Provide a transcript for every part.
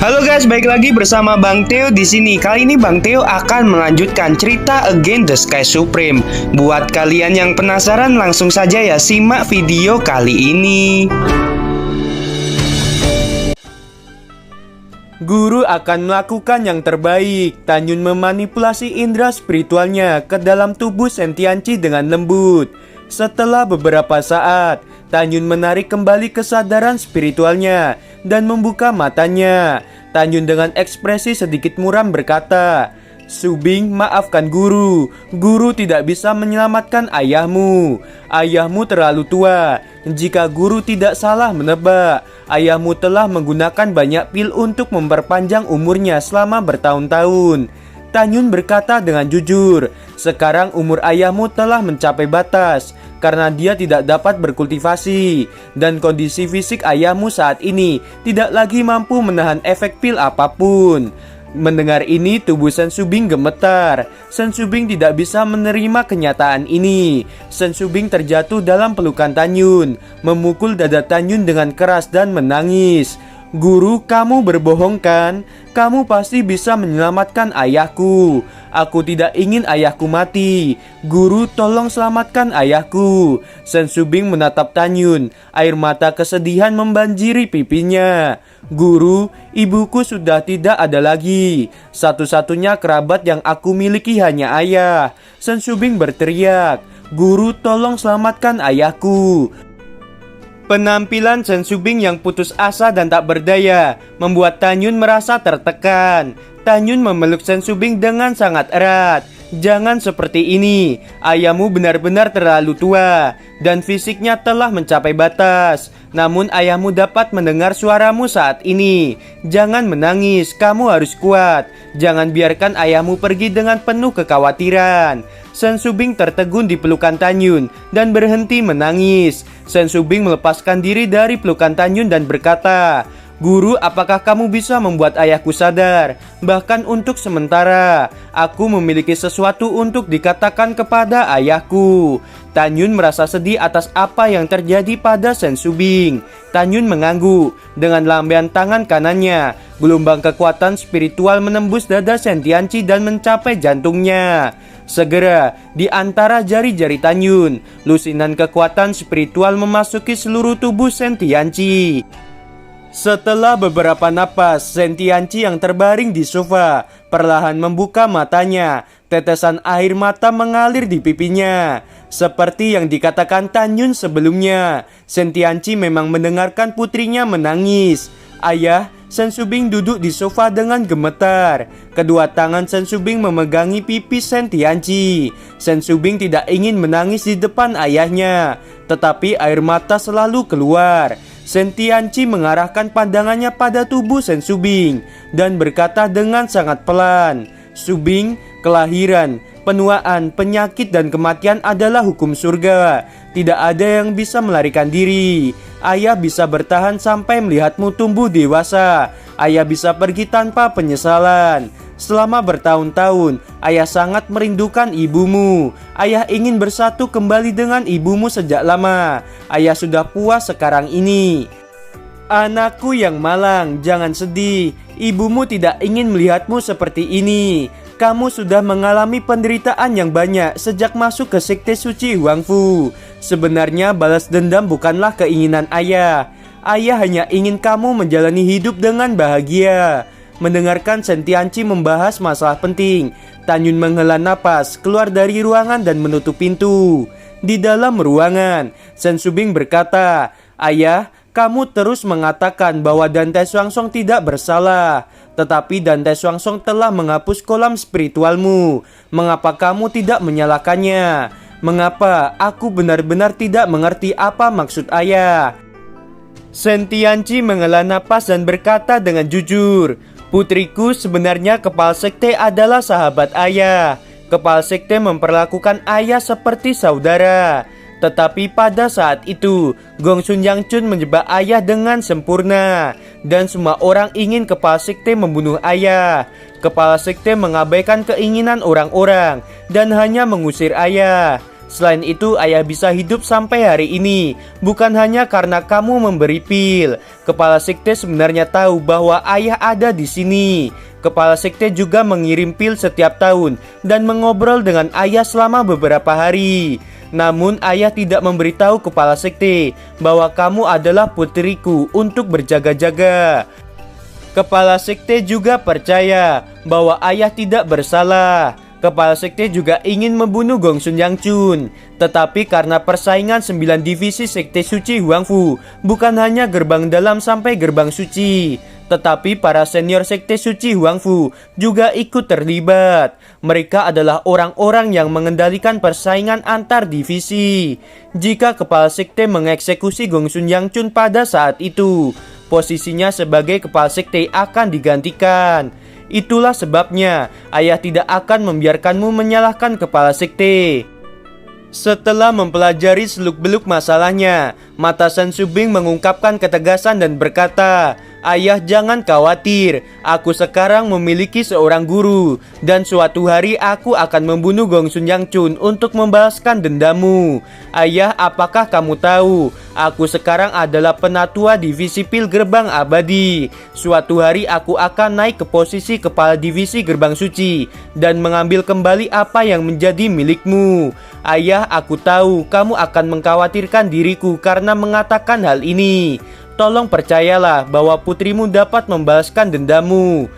Halo guys, balik lagi bersama Bang Theo di sini. Kali ini Bang Theo akan melanjutkan cerita Against the Sky Supreme. Buat kalian yang penasaran, langsung saja ya simak video kali ini. Guru akan melakukan yang terbaik. Tanyun memanipulasi indera spiritualnya ke dalam tubuh Sentianci dengan lembut. Setelah beberapa saat, Tanyun menarik kembali kesadaran spiritualnya dan membuka matanya. Tanyun dengan ekspresi sedikit muram berkata, "Subing, maafkan guru. Guru tidak bisa menyelamatkan ayahmu. Ayahmu terlalu tua. Jika guru tidak salah menebak, ayahmu telah menggunakan banyak pil untuk memperpanjang umurnya selama bertahun-tahun." Tanyun berkata dengan jujur, "Sekarang umur ayahmu telah mencapai batas karena dia tidak dapat berkultivasi, dan kondisi fisik ayahmu saat ini tidak lagi mampu menahan efek pil apapun." Mendengar ini, tubuh Sen Subing gemetar. Sen Subing tidak bisa menerima kenyataan ini. Sen Subing terjatuh dalam pelukan Tanyun, memukul dada Tanyun dengan keras dan menangis. "Guru, kamu berbohong kan? Kamu pasti bisa menyelamatkan ayahku. Aku tidak ingin ayahku mati. Guru, tolong selamatkan ayahku." Sen Subing menatap Tanyun. Air mata kesedihan membanjiri pipinya. "Guru, ibuku sudah tidak ada lagi. Satu-satunya kerabat yang aku miliki hanya ayah." Sen Subing berteriak, "Guru, tolong selamatkan ayahku." Penampilan Sen Subing yang putus asa dan tak berdaya membuat Tanyun merasa tertekan. Tanyun memeluk Sen Subing dengan sangat erat. "Jangan seperti ini. Ayahmu benar-benar terlalu tua dan fisiknya telah mencapai batas. Namun ayahmu dapat mendengar suaramu saat ini. Jangan menangis, kamu harus kuat. Jangan biarkan ayahmu pergi dengan penuh kekhawatiran." Sen Subing tertegun di pelukan Tanyun dan berhenti menangis. Sen Subing melepaskan diri dari pelukan Tanyun dan berkata, "Guru, apakah kamu bisa membuat ayahku sadar? Bahkan untuk sementara, aku memiliki sesuatu untuk dikatakan kepada ayahku." Tanyun merasa sedih atas apa yang terjadi pada Sen Subing. Tanyun mengangguk. Dengan lambaian tangan kanannya, gelombang kekuatan spiritual menembus dada Sentianci dan mencapai jantungnya. Segera, di antara jari-jari Tanyun, lusinan kekuatan spiritual memasuki seluruh tubuh Sentianci. Setelah beberapa napas, Sentianci yang terbaring di sofa perlahan membuka matanya. Tetesan air mata mengalir di pipinya. Seperti yang dikatakan Tanyun sebelumnya, Sentianci memang mendengarkan putrinya menangis. "Ayah," Sen Subing duduk di sofa dengan gemetar. Kedua tangan Sen Subing memegangi pipi Sentianci. Sen Subing tidak ingin menangis di depan ayahnya, tetapi air mata selalu keluar. Sentianci mengarahkan pandangannya pada tubuh Sen Subing dan berkata dengan sangat pelan, "Subing, kelahiran, penuaan, penyakit dan kematian adalah hukum surga. Tidak ada yang bisa melarikan diri. Ayah bisa bertahan sampai melihatmu tumbuh dewasa. Ayah bisa pergi tanpa penyesalan. Selama bertahun-tahun, ayah sangat merindukan ibumu. Ayah ingin bersatu kembali dengan ibumu sejak lama. Ayah sudah puas sekarang ini. Anakku yang malang, jangan sedih. Ibumu tidak ingin melihatmu seperti ini. Kamu sudah mengalami penderitaan yang banyak sejak masuk ke sekte suci Huangfu. Sebenarnya balas dendam bukanlah keinginan ayah. Ayah hanya ingin kamu menjalani hidup dengan bahagia." Mendengarkan Sentianci membahas masalah penting, Tanyun menghela napas, keluar dari ruangan dan menutup pintu. Di dalam ruangan, Sen Subing berkata, "Ayah, kamu terus mengatakan bahwa Dante Swangsong tidak bersalah. Tetapi Dante Swangsong telah menghapus kolam spiritualmu. Mengapa kamu tidak menyalahkannya? Mengapa? Aku benar-benar tidak mengerti apa maksud ayah." Sentianci menghela napas dan berkata dengan jujur, "Putriku, sebenarnya Kepala Sekte adalah sahabat ayah. Kepala Sekte memperlakukan ayah seperti saudara. Tetapi pada saat itu, Gong Sun Yang Chun menjebak ayah dengan sempurna. Dan semua orang ingin Kepala Sekte membunuh ayah. Kepala Sekte mengabaikan keinginan orang-orang dan hanya mengusir ayah. Selain itu, ayah bisa hidup sampai hari ini bukan hanya karena kamu memberi pil. Kepala sekte sebenarnya tahu bahwa ayah ada di sini. Kepala sekte juga mengirim pil setiap tahun dan mengobrol dengan ayah selama beberapa hari. Namun ayah tidak memberitahu kepala sekte bahwa kamu adalah putriku untuk berjaga-jaga. Kepala sekte juga percaya bahwa ayah tidak bersalah. Kepala sekte juga ingin membunuh Gongsun Yangchun. Tetapi karena persaingan 9 divisi sekte suci Huangfu bukan hanya gerbang dalam sampai gerbang suci, tetapi para senior sekte suci Huangfu juga ikut terlibat. Mereka adalah orang-orang yang mengendalikan persaingan antar divisi. Jika kepala sekte mengeksekusi Gongsun Yangchun pada saat itu, posisinya sebagai kepala sekte akan digantikan. Itulah sebabnya ayah tidak akan membiarkanmu menyalahkan kepala sekte. Setelah mempelajari seluk-beluk masalahnya, mata Shen Shubing mengungkapkan ketegasan dan berkata, "Ayah, jangan khawatir, aku sekarang memiliki seorang guru, dan suatu hari aku akan membunuh Gongsun Yangchun untuk membalaskan dendammu. Ayah, apakah kamu tahu, aku sekarang adalah penatua divisi pil gerbang abadi. Suatu hari aku akan naik ke posisi kepala divisi gerbang suci, dan mengambil kembali apa yang menjadi milikmu. Ayah, aku tahu kamu akan mengkhawatirkan diriku karena mengatakan hal ini. Tolong percayalah bahwa putrimu dapat membalaskan dendammu.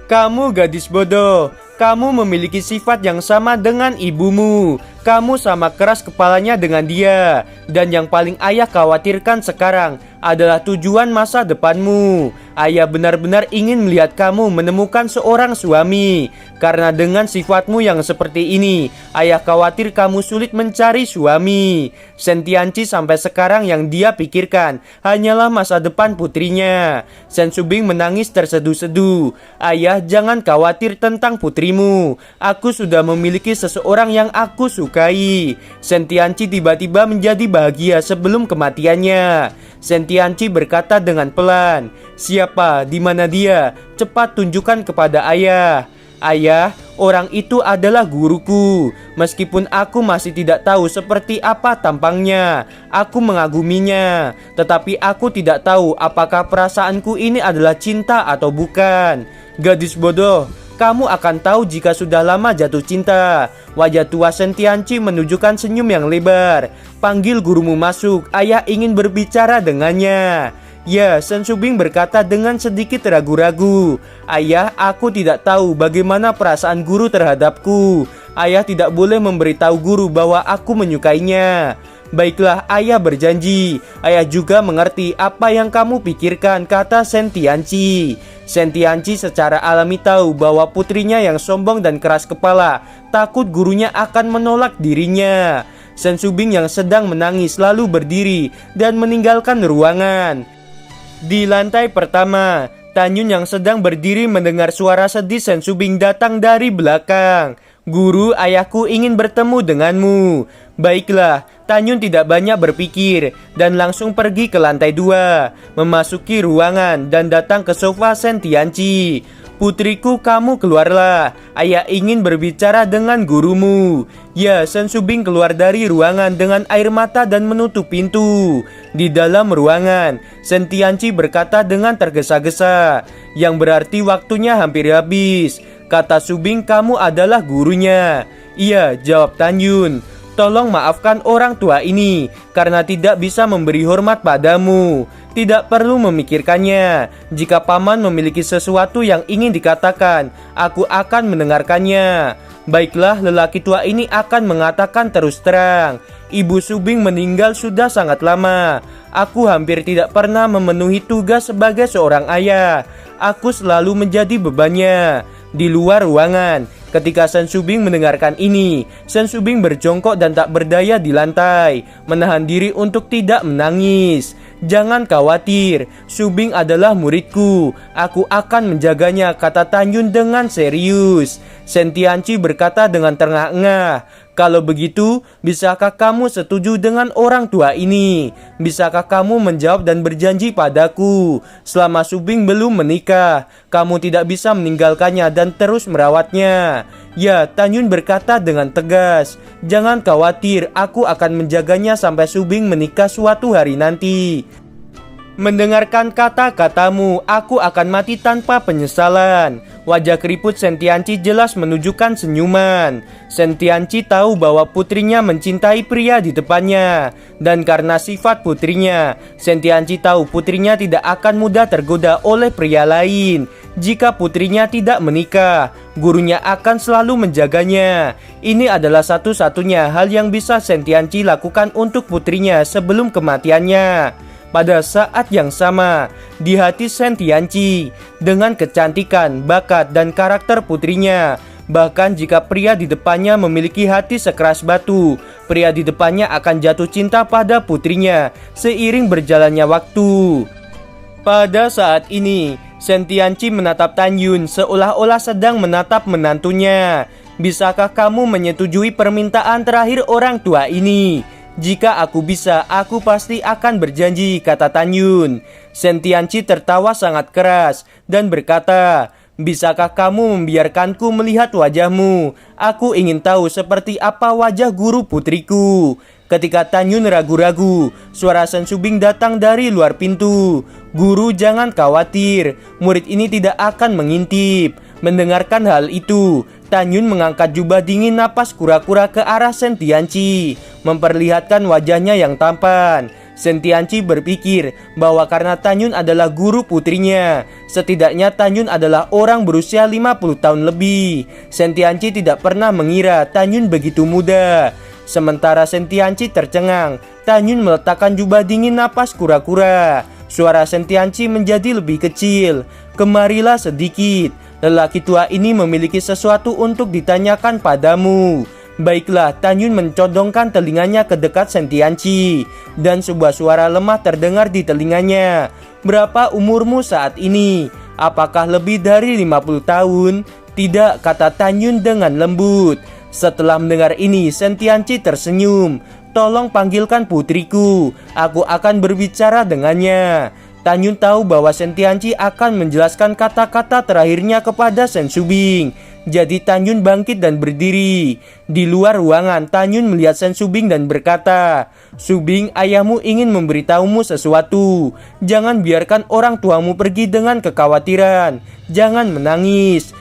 Kamu gadis bodoh, kamu memiliki sifat yang sama dengan ibumu. Kamu sama keras kepalanya dengan dia. Dan yang paling ayah khawatirkan sekarang adalah tujuan masa depanmu. Ayah benar-benar ingin melihat kamu menemukan seorang suami. Karena dengan sifatmu yang seperti ini, ayah khawatir kamu sulit mencari suami. Shen Tianqi sampai sekarang yang dia pikirkan hanyalah masa depan putrinya. Shen Shubing menangis terseduh-seduh. Ayah, jangan khawatir tentang putrimu. Aku sudah memiliki seseorang yang aku sukai. Shen Tianqi tiba-tiba menjadi bahagia sebelum kematiannya. Shen Tianqi berkata dengan pelan, "Siapa? Di mana dia? Cepat tunjukkan kepada ayah." "Ayah, orang itu adalah guruku. Meskipun aku masih tidak tahu seperti apa tampangnya, aku mengaguminya. Tetapi aku tidak tahu apakah perasaanku ini adalah cinta atau bukan." "Gadis bodoh, kamu akan tahu jika sudah lama jatuh cinta." Wajah tua Shen Tianqi menunjukkan senyum yang lebar. "Panggil gurumu masuk, ayah ingin berbicara dengannya." "Ya," Shen Shubing berkata dengan sedikit ragu-ragu. "Ayah, aku tidak tahu bagaimana perasaan guru terhadapku. Ayah tidak boleh memberitahu guru bahwa aku menyukainya." "Baiklah, ayah berjanji. Ayah juga mengerti apa yang kamu pikirkan," kata Shen Tianqi. Shen Tianqi secara alami tahu bahwa putrinya yang sombong dan keras kepala takut gurunya akan menolak dirinya. Shen Shubing yang sedang menangis lalu berdiri dan meninggalkan ruangan. Di lantai pertama, Tanyun yang sedang berdiri mendengar suara sedih Shen Shubing datang dari belakang. "Guru, ayahku ingin bertemu denganmu." "Baiklah." Tanyun tidak banyak berpikir dan langsung pergi ke lantai 2, memasuki ruangan dan datang ke sofa Shen Tianqi. "Putriku, kamu keluarlah. Ayah ingin berbicara dengan gurumu." Ya, Shen Shubing keluar dari ruangan dengan air mata dan menutup pintu. Di dalam ruangan, Shen Tianqi berkata dengan tergesa-gesa, "Yang berarti waktunya hampir habis." Kata Shubing, "Kamu adalah gurunya." "Iya," jawab Tanyun. "Tolong maafkan orang tua ini karena tidak bisa memberi hormat padamu. Tidak perlu memikirkannya. Jika paman memiliki sesuatu yang ingin dikatakan, aku akan mendengarkannya." "Baiklah," lelaki tua ini akan mengatakan terus terang. "Ibu Shubing meninggal sudah sangat lama. Aku hampir tidak pernah memenuhi tugas sebagai seorang ayah. Aku selalu menjadi bebannya." Di luar ruangan, ketika Shen Shubing mendengarkan ini, Shen Shubing berjongkok dan tak berdaya di lantai, menahan diri untuk tidak menangis. "Jangan khawatir, Shubing adalah muridku. Aku akan menjaganya," kata Tanyun dengan serius. Shen Tianqi berkata dengan terengah-engah, Kalau begitu, bisakah kamu setuju dengan orang tua ini? Bisakah kamu menjawab dan berjanji padaku, selama Subing belum menikah, kamu tidak bisa meninggalkannya dan terus merawatnya? Ya, Tanyun berkata dengan tegas. Jangan khawatir, aku akan menjaganya sampai Subing menikah suatu hari nanti. Mendengarkan kata-katamu, aku akan mati tanpa penyesalan. Wajah keriput Sentianci jelas menunjukkan senyuman. Sentianci tahu bahwa putrinya mencintai pria di depannya. Dan karena sifat putrinya, Sentianci tahu putrinya tidak akan mudah tergoda oleh pria lain. Jika putrinya tidak menikah, gurunya akan selalu menjaganya. Ini adalah satu-satunya hal yang bisa Sentianci lakukan untuk putrinya sebelum kematiannya. Pada saat yang sama, di hati Sentianci, dengan kecantikan, bakat, dan karakter putrinya, bahkan jika pria di depannya memiliki hati sekeras batu, pria di depannya akan jatuh cinta pada putrinya seiring berjalannya waktu. Pada saat ini, Sentianci menatap Tanyun seolah-olah sedang menatap menantunya. Bisakah kamu menyetujui permintaan terakhir orang tua ini? Jika aku bisa, aku pasti akan berjanji, kata Tanyun. Sentianci tertawa sangat keras dan berkata, bisakah kamu membiarkanku melihat wajahmu? Aku ingin tahu seperti apa wajah guru putriku. Ketika Tanyun ragu-ragu, suara Sen Subing datang dari luar pintu. Guru, jangan khawatir, murid ini tidak akan mengintip. Mendengarkan hal itu, Tanyun mengangkat jubah dingin napas kura-kura ke arah Sentianci, memperlihatkan wajahnya yang tampan. Sentianci berpikir bahwa karena Tanyun adalah guru putrinya, setidaknya Tanyun adalah orang berusia 50 tahun lebih. Sentianci tidak pernah mengira Tanyun begitu muda. Sementara Sentianci tercengang, Tanyun meletakkan jubah dingin napas kura-kura. Suara Sentianci menjadi lebih kecil. Kemarilah sedikit, lelaki tua ini memiliki sesuatu untuk ditanyakan padamu. Baiklah, Tanyun mencodongkan telinganya ke dekat Sentianci, dan sebuah suara lemah terdengar di telinganya. Berapa umurmu saat ini? Apakah lebih dari 50 tahun? Tidak, kata Tanyun dengan lembut. Setelah mendengar ini, Sentianci tersenyum. Tolong panggilkan putriku, aku akan berbicara dengannya. Tanyun tahu bahwa Sentianci akan menjelaskan kata-kata terakhirnya kepada Sen Subing. Jadi Tanyun bangkit dan berdiri. Di luar ruangan, Tanyun melihat Sen Subing dan berkata, Subing, ayahmu ingin memberitahumu sesuatu. Jangan biarkan orang tuamu pergi dengan kekhawatiran. Jangan menangis.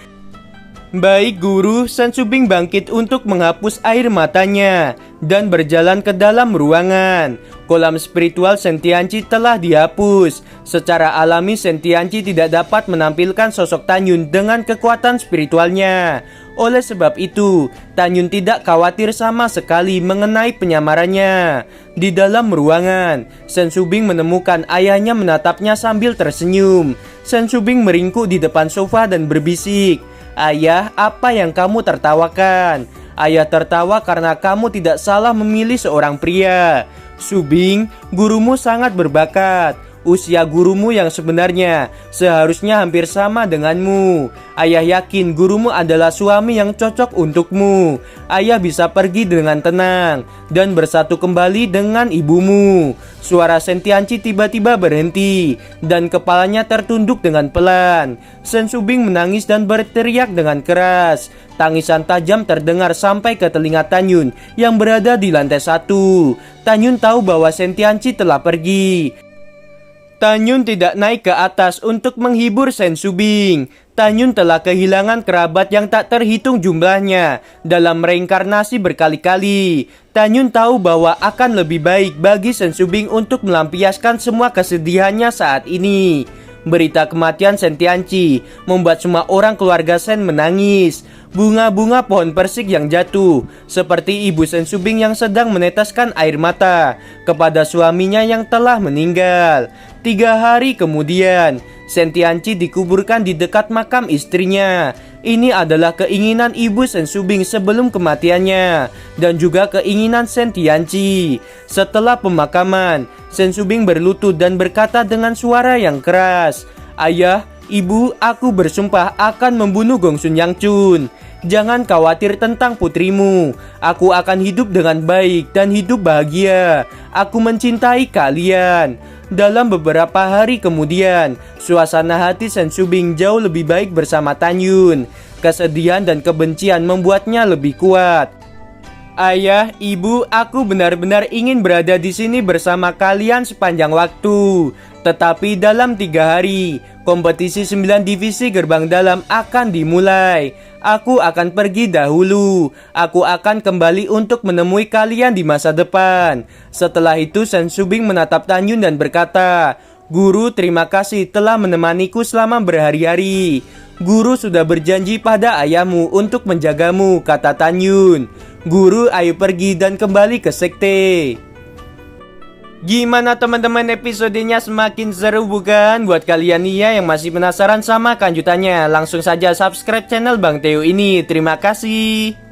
Baik guru, Sen Subing bangkit untuk menghapus air matanya dan berjalan ke dalam ruangan. Kolam spiritual Sentianci telah dihapus. Secara alami Sentianci tidak dapat menampilkan sosok Tanyun dengan kekuatan spiritualnya. Oleh sebab itu, Tanyun tidak khawatir sama sekali mengenai penyamarannya. Di dalam ruangan, Sen Subing menemukan ayahnya menatapnya sambil tersenyum. Sen Subing meringkuk di depan sofa dan berbisik, Ayah, apa yang kamu tertawakan? Ayah tertawa karena kamu tidak salah memilih seorang pria. Subing, gurumu sangat berbakat. Usia gurumu yang sebenarnya seharusnya hampir sama denganmu. Ayah yakin gurumu adalah suami yang cocok untukmu. Ayah bisa pergi dengan tenang dan bersatu kembali dengan ibumu. Suara Sentianci tiba-tiba berhenti dan kepalanya tertunduk dengan pelan. Sen Subing menangis dan berteriak dengan keras. Tangisan tajam terdengar sampai ke telinga Tanyun yang berada di lantai 1. Tanyun tahu bahwa Sentianci telah pergi. Tanyun tidak naik ke atas untuk menghibur Sen Subing. Tanyun telah kehilangan kerabat yang tak terhitung jumlahnya dalam reinkarnasi berkali-kali. Tanyun tahu bahwa akan lebih baik bagi Sen Subing untuk melampiaskan semua kesedihannya saat ini. Berita kematian Sentianci membuat semua orang keluarga Sen menangis. Bunga-bunga pohon persik yang jatuh, seperti ibu Sen Subing yang sedang meneteskan air mata kepada suaminya yang telah meninggal. 3 hari kemudian, Sentianci dikuburkan di dekat makam istrinya. Ini adalah keinginan ibu Sen Subing sebelum kematiannya, dan juga keinginan Sentianci. Setelah pemakaman, Sen Subing berlutut dan berkata dengan suara yang keras, Ayah, Ibu, aku bersumpah akan membunuh Gongsun Yangchun. Jangan khawatir tentang putrimu. Aku akan hidup dengan baik dan hidup bahagia. Aku mencintai kalian. Dalam beberapa hari kemudian, suasana hati Shen Shubing jauh lebih baik bersama Tan Yun. Kesedihan dan kebencian membuatnya lebih kuat. Ayah, ibu, aku benar-benar ingin berada di sini bersama kalian sepanjang waktu. Tetapi dalam 3 hari, kompetisi 9 divisi gerbang dalam akan dimulai. Aku akan pergi dahulu. Aku akan kembali untuk menemui kalian di masa depan. Setelah itu Shen Shubing menatap Tan Yun dan berkata, "Guru, terima kasih telah menemaniku selama berhari-hari. Guru sudah berjanji pada ayahmu untuk menjagamu," kata Tan Yun. "Guru, ayo pergi dan kembali ke sekte." Gimana teman-teman, episodenya semakin seru bukan? Buat kalian nih ya yang masih penasaran sama kelanjutannya, langsung saja subscribe channel Bang Teo ini. Terima kasih.